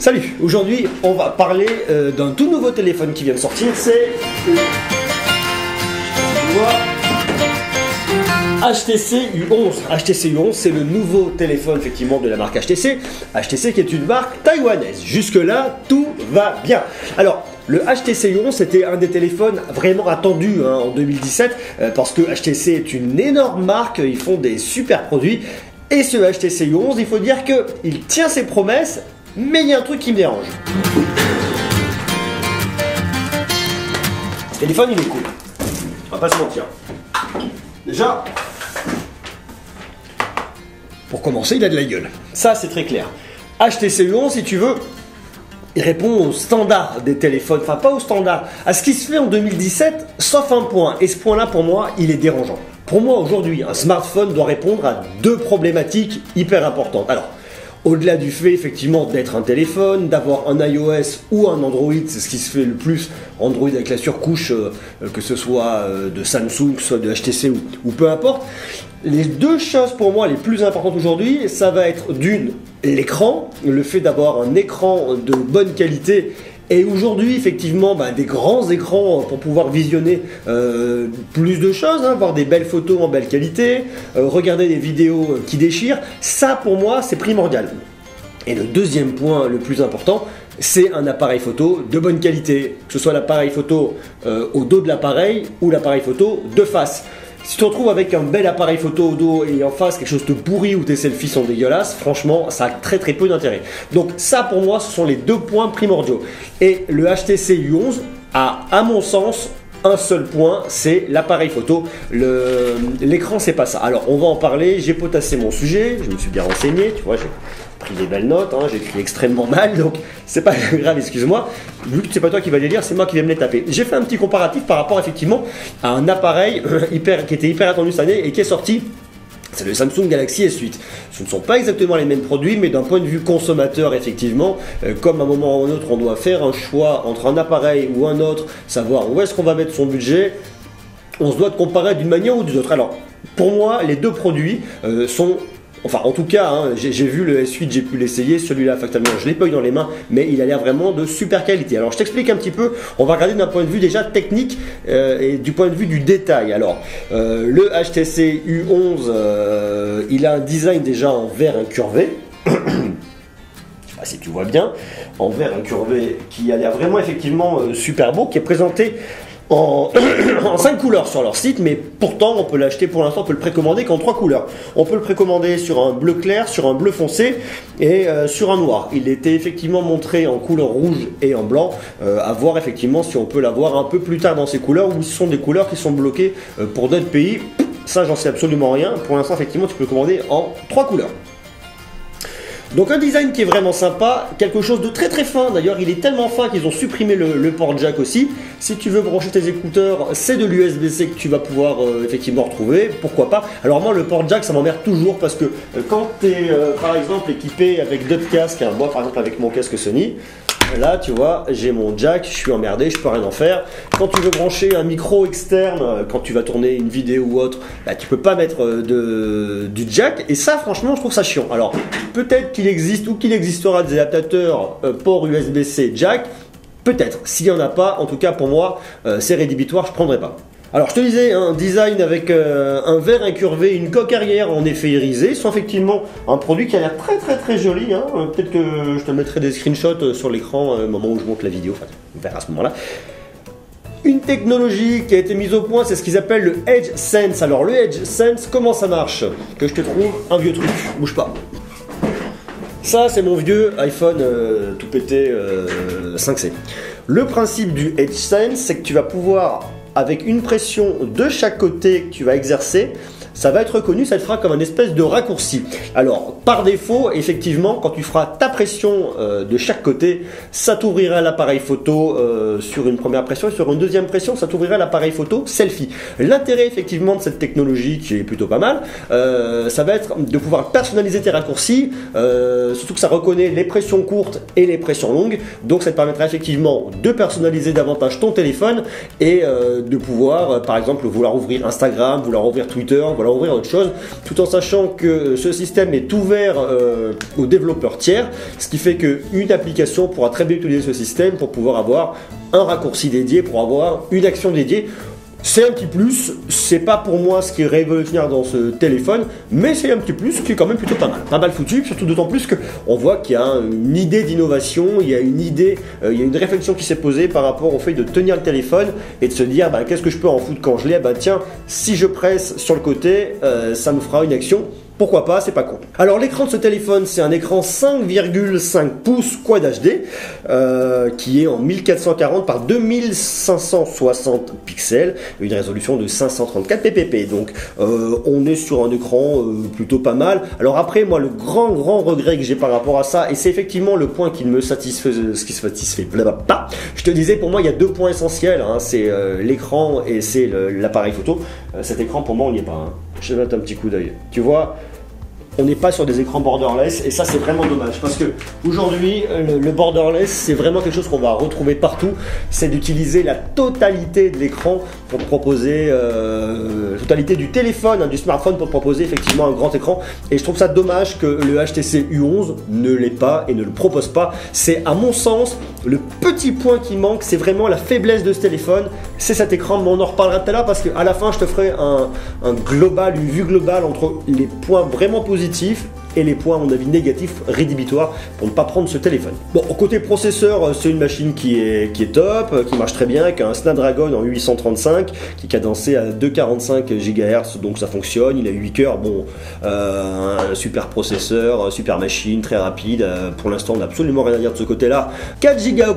Salut, aujourd'hui on va parler d'un tout nouveau téléphone qui vient de sortir, c'est HTC U11. HTC U11, c'est le nouveau téléphone effectivement de la marque HTC. HTC qui est une marque taïwanaise. Jusque là, tout va bien. Alors, le HTC U11 c'était un des téléphones vraiment attendus en 2017 parce que HTC est une énorme marque, ils font des super produits. Et ce HTC U11, il faut dire qu'il tient ses promesses, mais il y a un truc qui me dérange. Ce téléphone il est cool, on va pas se mentir. Déjà, pour commencer, il a de la gueule. Ça, c'est très clair. HTC U11, si tu veux, il répond au standard des téléphones. Enfin, pas au standard, à ce qui se fait en 2017, sauf un point. Et ce point-là, pour moi, il est dérangeant. Pour moi, aujourd'hui, un smartphone doit répondre à deux problématiques hyper importantes. Alors, au-delà du fait effectivement d'être un téléphone, d'avoir un iOS ou un Android, c'est ce qui se fait le plus, Android avec la surcouche, que ce soit de Samsung, soit de HTC ou peu importe. Les deux choses pour moi les plus importantes aujourd'hui, ça va être d'une, l'écran, le fait d'avoir un écran de bonne qualité. Et aujourd'hui, effectivement, des grands écrans pour pouvoir visionner plus de choses, voir des belles photos en belle qualité, regarder des vidéos qui déchirent, ça pour moi c'est primordial. Et le deuxième point le plus important, c'est un appareil photo de bonne qualité, que ce soit l'appareil photo au dos de l'appareil ou l'appareil photo de face. Si tu te retrouves avec un bel appareil photo au dos et en face quelque chose de pourri où tes selfies sont dégueulasses, franchement ça a très peu d'intérêt. Donc ça pour moi ce sont les deux points primordiaux. Et le HTC U11 a à mon sens un seul point, c'est l'appareil photo. L'écran c'est pas ça. Alors on va en parler, j'ai potassé mon sujet, je me suis bien renseigné, tu vois, j'ai pris des belles notes, j'écrit extrêmement mal, donc c'est pas grave, excuse-moi. Vu que c'est pas toi qui vas les lire, c'est moi qui vais me les taper. J'ai fait un petit comparatif par rapport effectivement à un appareil qui était hyper attendu cette année et qui est sorti. C'est le Samsung Galaxy S8. Ce ne sont pas exactement les mêmes produits, mais d'un point de vue consommateur, effectivement, comme à un moment ou à un autre, on doit faire un choix entre un appareil ou un autre, savoir où est-ce qu'on va mettre son budget, on se doit de comparer d'une manière ou d'une autre. Alors, pour moi, les deux produits sont... Enfin, en tout cas, j'ai vu le S8, j'ai pu l'essayer. Celui-là, factuellement, je ne l'ai pas eu dans les mains, mais il a l'air vraiment de super qualité. Alors, je t'explique un petit peu. On va regarder d'un point de vue déjà technique et du point de vue du détail. Alors, le HTC U11, il a un design déjà en verre incurvé. Je sais pas si tu vois bien, en verre incurvé, qui a l'air vraiment effectivement super beau, qui est présenté en 5 couleurs sur leur site, mais pourtant on peut l'acheter pour l'instant, on peut le précommander qu'en 3 couleurs. On peut le précommander sur un bleu clair, sur un bleu foncé et sur un noir. Il était effectivement montré en couleur rouge et en blanc, à voir effectivement si on peut l'avoir un peu plus tard dans ces couleurs ou ce sont des couleurs qui sont bloquées pour d'autres pays. Ça j'en sais absolument rien. Pour l'instant effectivement tu peux le commander en 3 couleurs. Donc un design qui est vraiment sympa, quelque chose de très fin, d'ailleurs il est tellement fin qu'ils ont supprimé le port jack aussi. Si tu veux brancher tes écouteurs, c'est de l'USB-C que tu vas pouvoir effectivement retrouver, pourquoi pas. Alors moi le port jack ça m'emmerde toujours parce que quand tu es par exemple équipé avec d'autres casques, moi par exemple avec mon casque Sony, là tu vois j'ai mon jack, je suis emmerdé, je peux rien en faire. Quand tu veux brancher un micro externe, quand tu vas tourner une vidéo ou autre, tu peux pas mettre du jack et ça franchement je trouve ça chiant. Alors peut-être qu'il existe ou qu'il existera des adaptateurs port USB-C jack, peut-être. S'il n'y en a pas, en tout cas pour moi c'est rédhibitoire, je ne prendrai pas. Alors je te disais, un design avec un verre incurvé, une coque arrière en effet irisé, c'est effectivement un produit qui a l'air très joli. Peut-être que je te mettrai des screenshots sur l'écran au moment où je monte la vidéo, enfin on verra à ce moment-là. Une technologie qui a été mise au point, c'est ce qu'ils appellent le Edge Sense. Alors le Edge Sense, comment ça marche? Que je te trouve un vieux truc, bouge pas. Ça c'est mon vieux iPhone tout pété 5C. Le principe du Edge Sense, c'est que tu vas pouvoir, avec une pression de chaque côté que tu vas exercer, ça va être reconnu, ça te fera comme un espèce de raccourci. Alors, par défaut, effectivement, quand tu feras ta pression de chaque côté, ça t'ouvrira l'appareil photo sur une première pression et sur une deuxième pression, ça t'ouvrira l'appareil photo selfie. L'intérêt, effectivement, de cette technologie, qui est plutôt pas mal, ça va être de pouvoir personnaliser tes raccourcis, surtout que ça reconnaît les pressions courtes et les pressions longues, donc ça te permettra effectivement de personnaliser davantage ton téléphone et de pouvoir, par exemple, vouloir ouvrir Instagram, vouloir ouvrir Twitter, vouloir va ouvrir autre chose, tout en sachant que ce système est ouvert aux développeurs tiers, ce qui fait qu'une application pourra très bien utiliser ce système pour pouvoir avoir un raccourci dédié, pour avoir une action dédiée. C'est un petit plus, c'est pas pour moi ce qui est révolutionnaire dans ce téléphone, mais c'est un petit plus qui est quand même plutôt pas mal foutu, surtout d'autant plus qu'on voit qu'il y a une idée d'innovation, il y a une idée, il y a une réflexion qui s'est posée par rapport au fait de tenir le téléphone et de se dire qu'est-ce que je peux en foutre quand je l'ai, tiens, si je presse sur le côté, ça me fera une action. Pourquoi pas, c'est pas con. Alors l'écran de ce téléphone, c'est un écran 5,5 pouces Quad HD qui est en 1440 par 2560 pixels, une résolution de 534 ppp. Donc on est sur un écran plutôt pas mal. Alors après, moi, le grand regret que j'ai par rapport à ça, et c'est effectivement le point qui me satisfait, blablabla. Je te disais, pour moi, il y a deux points essentiels. C'est l'écran et c'est l'appareil photo. Cet écran, pour moi, on n'y est pas. Je te donne un petit coup d'œil. Tu vois, on n'est pas sur des écrans borderless et ça c'est vraiment dommage parce que aujourd'hui le borderless c'est vraiment quelque chose qu'on va retrouver partout, c'est d'utiliser la totalité de l'écran pour te proposer la totalité du téléphone, du smartphone pour te proposer effectivement un grand écran, et je trouve ça dommage que le HTC U11 ne l'ait pas et ne le propose pas. C'est à mon sens le petit point qui manque, c'est vraiment la faiblesse de ce téléphone, c'est cet écran, mais on en reparlera tout à l'heure parce qu'à la fin je te ferai un global, une vue globale entre les points vraiment positifs et les points à mon avis négatifs rédhibitoires pour ne pas prendre ce téléphone. Bon, côté processeur, c'est une machine qui est top, qui marche très bien, avec un Snapdragon en 835 qui est cadencé à 2,45 GHz, donc ça fonctionne, il a 8 cœurs, bon, un super processeur, super machine, très rapide, pour l'instant on n'a absolument rien à dire de ce côté-là. 4 Go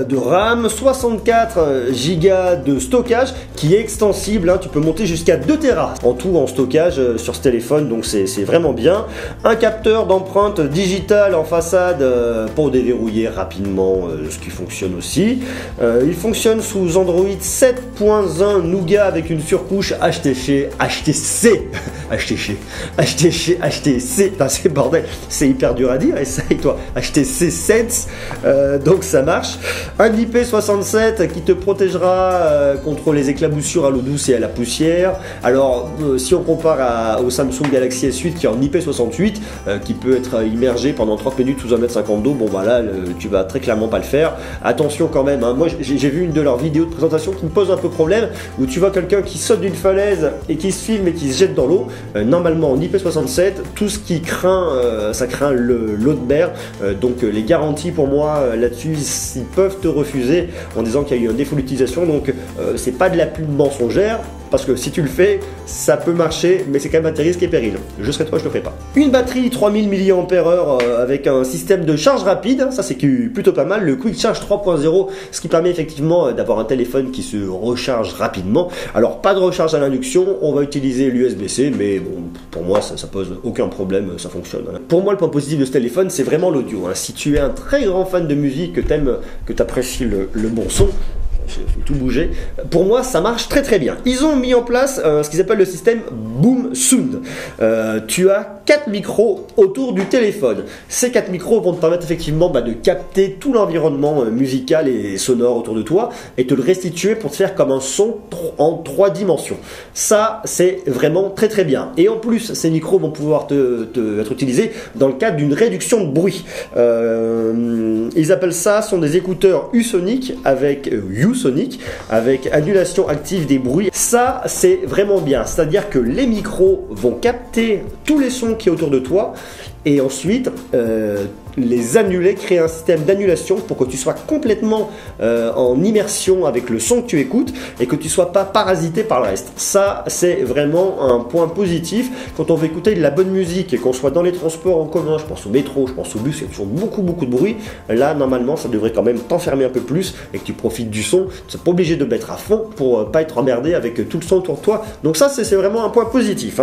de RAM, 64 Go de stockage qui est extensible, tu peux monter jusqu'à 2 Tera en tout en stockage sur ce téléphone, donc c'est vraiment bien. Un capteur d'empreinte digitale en façade pour déverrouiller rapidement, ce qui fonctionne aussi. Il fonctionne sous Android 7.1 Nougat avec une surcouche HTC, c'est bordel, c'est hyper dur à dire, essaye toi, HTC Sense, donc ça marche. Un IP67 qui te protégera contre les éclaboussures à l'eau douce et à la poussière. Alors si on compare au Samsung Galaxy S8 qui est en IP68, qui peut être immergé pendant 30 minutes sous 1,50 m d'eau, bon voilà, tu vas très clairement pas le faire. Attention quand même, moi j'ai vu une de leurs vidéos de présentation qui me pose un peu problème, où tu vois quelqu'un qui saute d'une falaise et qui se filme et qui se jette dans l'eau. Normalement en IP67, tout ce qui craint, ça craint l'eau de mer, donc les garanties pour moi là-dessus, ils peuvent te refuser en disant qu'il y a eu un défaut d'utilisation, donc c'est pas de la pub mensongère. Parce que si tu le fais, ça peut marcher, mais c'est quand même un risque et péril. Je serais toi, je le ferai pas. Une batterie 3000 mAh avec un système de charge rapide, ça c'est plutôt pas mal. Le Quick Charge 3.0, ce qui permet effectivement d'avoir un téléphone qui se recharge rapidement. Alors pas de recharge à l'induction, on va utiliser l'USB-C, mais bon, pour moi ça pose aucun problème, ça fonctionne. Pour moi, le point positif de ce téléphone, c'est vraiment l'audio. Si tu es un très grand fan de musique, que tu apprécies le bon son, je fais tout bouger. Pour moi, ça marche très bien. Ils ont mis en place ce qu'ils appellent le système Boom Sound. Tu as 4 micros autour du téléphone. Ces 4 micros vont te permettre effectivement de capter tout l'environnement musical et sonore autour de toi et te le restituer pour te faire comme un son en 3 dimensions. Ça, c'est vraiment très bien. Et en plus, ces micros vont pouvoir être utilisés dans le cadre d'une réduction de bruit. Ils appellent ça, sont des écouteurs U-Sonic avec annulation active des bruits. Ça, c'est vraiment bien. C'est-à-dire que les micros vont capter tous les sons qui est autour de toi et ensuite les annuler, créer un système d'annulation pour que tu sois complètement en immersion avec le son que tu écoutes et que tu sois pas parasité par le reste. Ça, c'est vraiment un point positif quand on veut écouter de la bonne musique et qu'on soit dans les transports en commun, je pense au métro, je pense au bus, il y a toujours beaucoup de bruit. Là, normalement, ça devrait quand même t'enfermer un peu plus et que tu profites du son. Tu n'es pas obligé de mettre à fond pour pas être emmerdé avec tout le son autour de toi. Donc ça, c'est vraiment un point positif.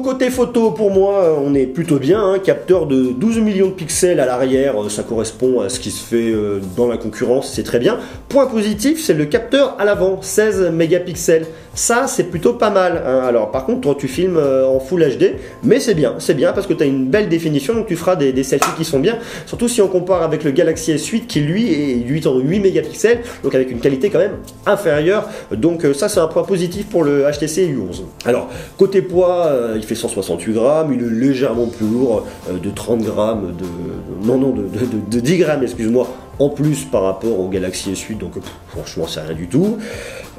Côté photo, pour moi, on est plutôt bien. Capteur de 12 millions de pixels à l'arrière, ça correspond à ce qui se fait dans la concurrence, c'est très bien. Point positif, c'est le capteur à l'avant, 16 mégapixels. Ça, c'est plutôt pas mal, hein. Alors par contre, toi, tu filmes en Full HD, mais c'est bien parce que tu as une belle définition, donc tu feras des selfies qui sont bien, surtout si on compare avec le Galaxy S8 qui lui est 8 mégapixels, donc avec une qualité quand même inférieure. Donc ça, c'est un point positif pour le HTC U11. Alors côté poids, il fait 168 grammes, il est légèrement plus lourd de 30 grammes, de 10 grammes, excuse-moi, en plus par rapport au Galaxy S8, donc franchement c'est rien du tout.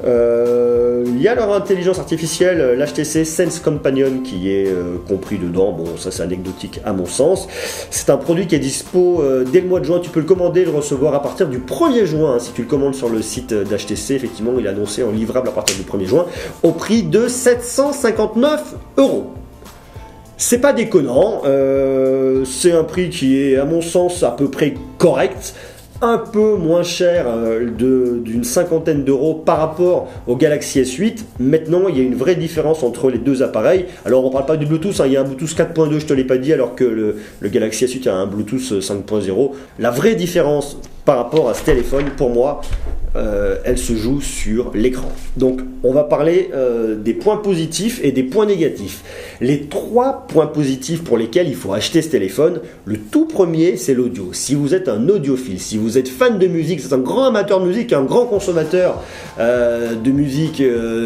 Il y a leur intelligence artificielle, l'HTC Sense Companion qui est compris dedans. Bon, ça c'est anecdotique à mon sens. C'est un produit qui est dispo dès le mois de juin. Tu peux le commander et le recevoir à partir du 1er juin. Si tu le commandes sur le site d'HTC, effectivement, il est annoncé en livrable à partir du 1er juin au prix de 759 €. C'est pas déconnant, c'est un prix qui est à mon sens à peu près correct, un peu moins cher d'une cinquantaine d'euros par rapport au Galaxy S8. Maintenant, il y a une vraie différence entre les deux appareils. Alors, on ne parle pas du Bluetooth, hein, il y a un Bluetooth 4.2, je te l'ai pas dit, alors que le Galaxy S8 a un Bluetooth 5.0. La vraie différence par rapport à ce téléphone, pour moi, elle se joue sur l'écran. Donc on va parler des points positifs et des points négatifs. Les 3 points positifs pour lesquels il faut acheter ce téléphone, le tout premier c'est l'audio. Si vous êtes un audiophile, si vous êtes fan de musique, c'est un grand amateur de musique, un grand consommateur de musique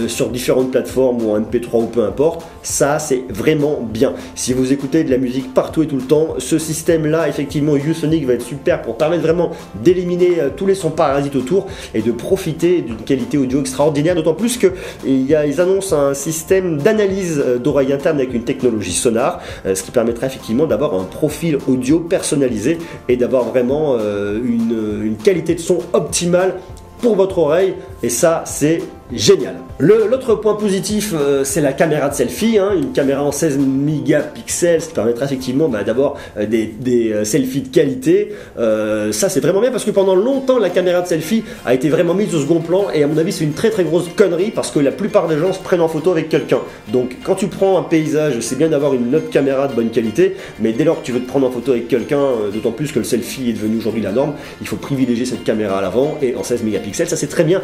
sur différentes plateformes ou en MP3 ou peu importe, ça c'est vraiment bien. Si vous écoutez de la musique partout et tout le temps, ce système là effectivement Usonic va être super pour permettre vraiment d'éliminer tous les sons parasites autour et de profiter d'une qualité audio extraordinaire, d'autant plus qu'ils annoncent un système d'analyse d'oreille interne avec une technologie sonar, ce qui permettra effectivement d'avoir un profil audio personnalisé et d'avoir vraiment une qualité de son optimale pour votre oreille, et ça c'est génial. L'autre point positif, c'est la caméra de selfie, hein, une caméra en 16 mégapixels, ce qui permettra effectivement d'avoir des selfies de qualité. Ça c'est vraiment bien parce que pendant longtemps la caméra de selfie a été vraiment mise au second plan, et à mon avis c'est une très très grosse connerie parce que la plupart des gens se prennent en photo avec quelqu'un. Donc quand tu prends un paysage, c'est bien d'avoir une autre caméra de bonne qualité, mais dès lors que tu veux te prendre en photo avec quelqu'un, d'autant plus que le selfie est devenu aujourd'hui la norme, il faut privilégier cette caméra à l'avant et en 16 mégapixels, ça c'est très bien.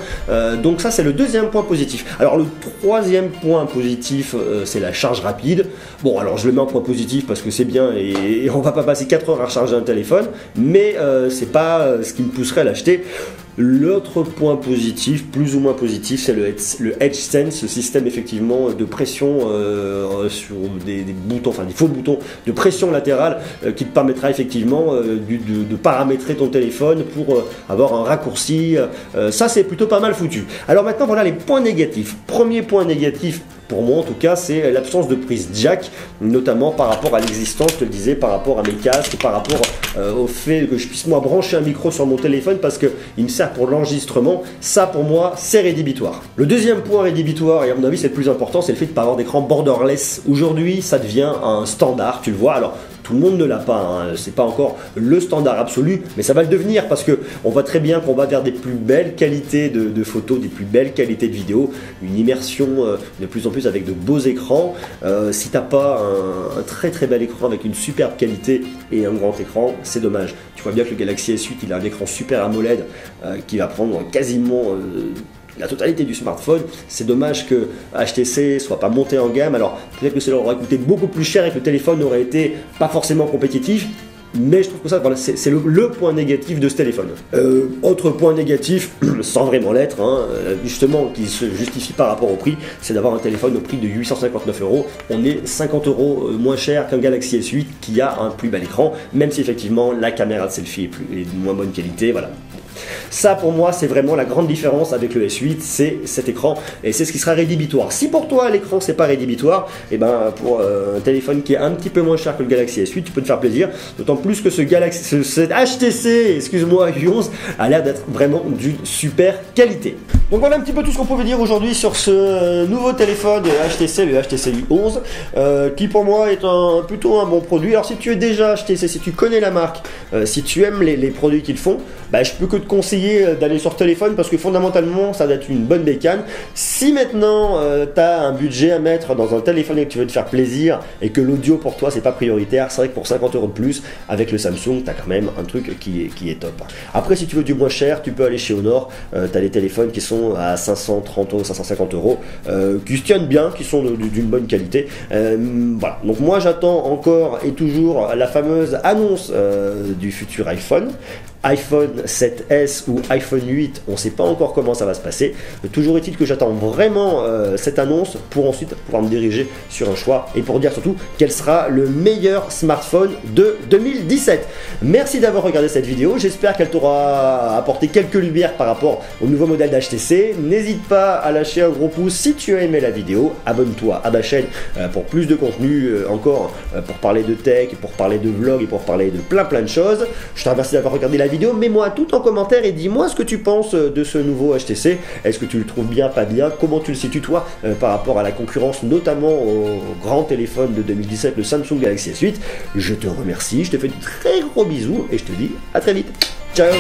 Donc ça c'est le deuxième point positif. Alors le troisième point positif, c'est la charge rapide. Bon, alors je le mets en point positif parce que c'est bien et on va pas passer 4 heures à recharger un téléphone, mais c'est pas ce qui me pousserait à l'acheter. L'autre point positif, plus ou moins positif, c'est le EdgeSense, ce système effectivement de pression sur des boutons, enfin des faux boutons de pression latérale qui te permettra effectivement de paramétrer ton téléphone pour avoir un raccourci. Ça c'est plutôt pas mal foutu. Alors maintenant voilà les points négatifs. Premier point négatif, pour moi en tout cas, c'est l'absence de prise jack, notamment par rapport à l'existence, je te le disais, par rapport à mes casques, par rapport au fait que je puisse moi brancher un micro sur mon téléphone parce qu'il me sert pour l'enregistrement. Ça pour moi c'est rédhibitoire. Le deuxième point rédhibitoire, et à mon avis c'est le plus important, c'est le fait de ne pas avoir d'écran borderless. Aujourd'hui ça devient un standard, tu le vois. Alors tout le monde ne l'a pas, hein. C'est pas encore le standard absolu, mais ça va le devenir parce que on voit très bien qu'on va vers des plus belles qualités de photos, des plus belles qualités de vidéos, une immersion de plus en plus avec de beaux écrans. Si t'as pas un très très bel écran avec une superbe qualité et un grand écran, c'est dommage. Tu vois bien que le Galaxy S8 il a un écran super AMOLED qui va prendre quasiment la totalité du smartphone. C'est dommage que HTC soit pas monté en gamme. Alors peut-être que ça leur aurait coûté beaucoup plus cher et que le téléphone aurait été pas forcément compétitif, mais je trouve que ça, voilà, c'est le point négatif de ce téléphone. Autre point négatif, sans vraiment l'être, hein, justement, qui se justifie par rapport au prix, c'est d'avoir un téléphone au prix de 859 €. On est 50 € moins cher qu'un Galaxy S8 qui a un plus bel écran, même si effectivement la caméra de selfie est de moins bonne qualité. Voilà. Ça pour moi c'est vraiment la grande différence avec le S8, c'est cet écran et c'est ce qui sera rédhibitoire. Si pour toi l'écran c'est pas rédhibitoire, et ben pour un téléphone qui est un petit peu moins cher que le Galaxy S8, tu peux te faire plaisir, d'autant plus que cet HTC, excuse-moi, U11 a l'air d'être vraiment d'une super qualité. Donc voilà un petit peu tout ce qu'on pouvait dire aujourd'hui sur ce nouveau téléphone HTC, le HTC U11, qui pour moi est plutôt un bon produit. Alors si tu es déjà HTC, si tu connais la marque, si tu aimes les produits qu'ils font, bah, je peux que te conseiller d'aller sur téléphone parce que fondamentalement ça doit être une bonne bécane. Si maintenant tu as un budget à mettre dans un téléphone et que tu veux te faire plaisir et que l'audio pour toi c'est pas prioritaire, c'est vrai que pour 50 € de plus avec le Samsung tu as quand même un truc qui est top. Après si tu veux du moins cher, tu peux aller chez Honor, tu as les téléphones qui sont sont à 530 euros, 550 euros, qui se tiennent bien, qui sont d'une bonne qualité. Voilà. Donc moi j'attends encore et toujours la fameuse annonce du futur iPhone 7S ou iPhone 8, on ne sait pas encore comment ça va se passer. Toujours est-il que j'attends vraiment cette annonce pour ensuite pouvoir me diriger sur un choix et pour dire surtout quel sera le meilleur smartphone de 2017. Merci d'avoir regardé cette vidéo, j'espère qu'elle t'aura apporté quelques lumières par rapport au nouveau modèle d'HTC. N'hésite pas à lâcher un gros pouce si tu as aimé la vidéo, abonne-toi à ma chaîne pour plus de contenu encore, pour parler de tech, pour parler de vlog et pour parler de plein de choses. Je te remercie d'avoir regardé la vidéo, mets-moi tout en commentaire et dis-moi ce que tu penses de ce nouveau HTC. Est-ce que tu le trouves bien, pas bien? Comment tu le situes toi par rapport à la concurrence, notamment au grand téléphone de 2017, le Samsung Galaxy S8? Je te remercie, je te fais de très gros bisous et je te dis à très vite. Ciao!